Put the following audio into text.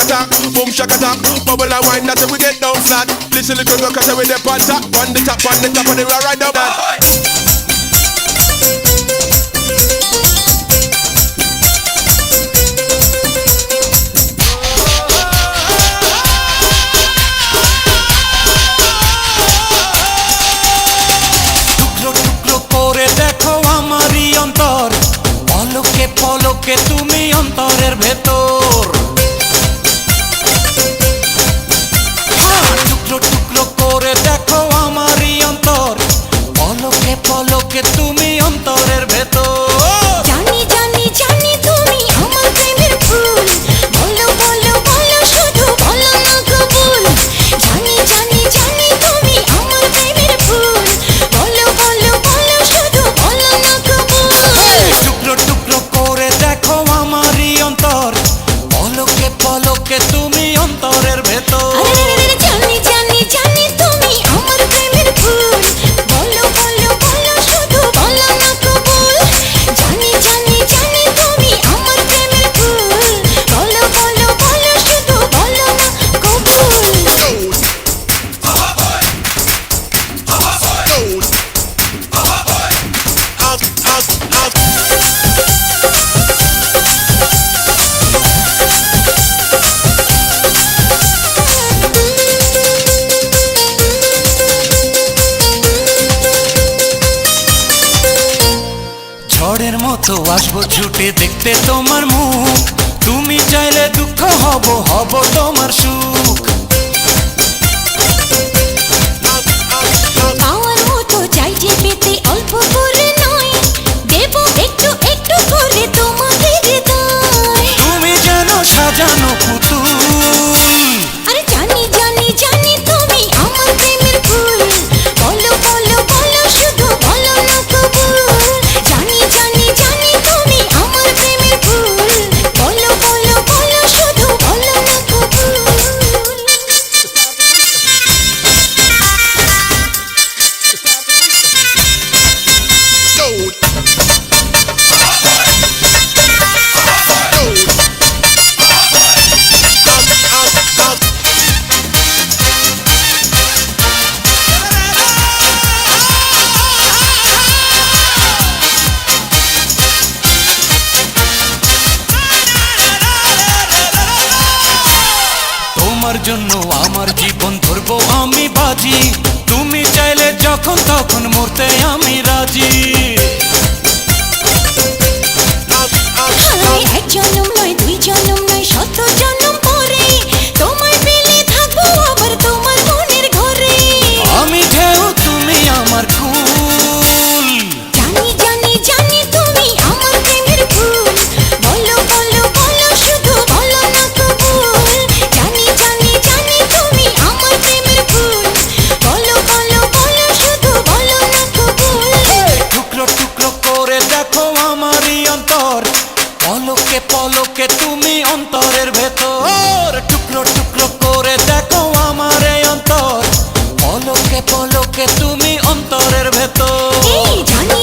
attack, boom shakatak. Bubble and wine, that's how we get down flat. Listen little girl, cause we the on top of the top of the ride up that. পলকে তুমি অন্তরের ভেতর টুকরো টুকরো করে দেখো আমারই অন্তর পলকে পলকে তুমি অন্তরের ভেতর জানি জানি জানি তুমি আমার প্রেমের ফুল বলো বলো বলো শুধু বলো না কবুল জানি জানি জানি তুমি আমার প্রেমের ফুল বলো বলো বলো শুধু বলো না কবুল টুকরো টুকরো করে দেখো আমারই অন্তর পলকে পলকে তুমি অন্তরের ভেতর জানি জানি জানি তুমি আমার প্রেমের ফুল বলো বলো বলো শুধু বলো না কবুল জানি জানি জানি তুমি আমার প্রেমের ফুল বলো বলো বলো শুধু বলো না কবুল ঝড়ের মতো আসবো ছুটে দেখতে তোমার মুখ তুমি চাইলে দুঃখ হব হব তোমার সুখ পাওয়ার মতো চাই যে পেতে অল্প করে নয় দেব একটু একটু করে তোমাকে হৃদয় তুমি যেন সাজানো পুতুল আরে জানি জানি জানি তুমি আমার প্রেমের ফুল বলো বলো বলো শুধু বলো না কবুল জানি জানি জানি তুমি আমার প্রেমের ফুল বলো বলো বলো শুধু বলো না কবুল তোমার জন্য আমার জীবন ধরবো আমি বাজি তুমি চাইলে যখন তখন মরতে আমি রাজি এক জনম নয় দুই জনম নয় শত জনম পরে তোমায় পেলে থাকবো আবার তোমার মনের ঘরে আমি ঢেউ তুমি আমার কুল জানি জানি জানি তুমি আমার প্রেমের ফুল বলো বলো বলো শুধু বলো না কবুল জানি জানি জানি তুমি আমার প্রেমের ফুল বলো বলো বলো শুধু বলো না কবুল টুকরো টুকরো করে দেখো আমারই অন্তর পলকে পলকে তুমি অন্তরের ভেতর টুকরো টুকরো করে দেখো আমার এই অন্তর পলকে পলকে তুমি অন্তরের ভেতর এই জানি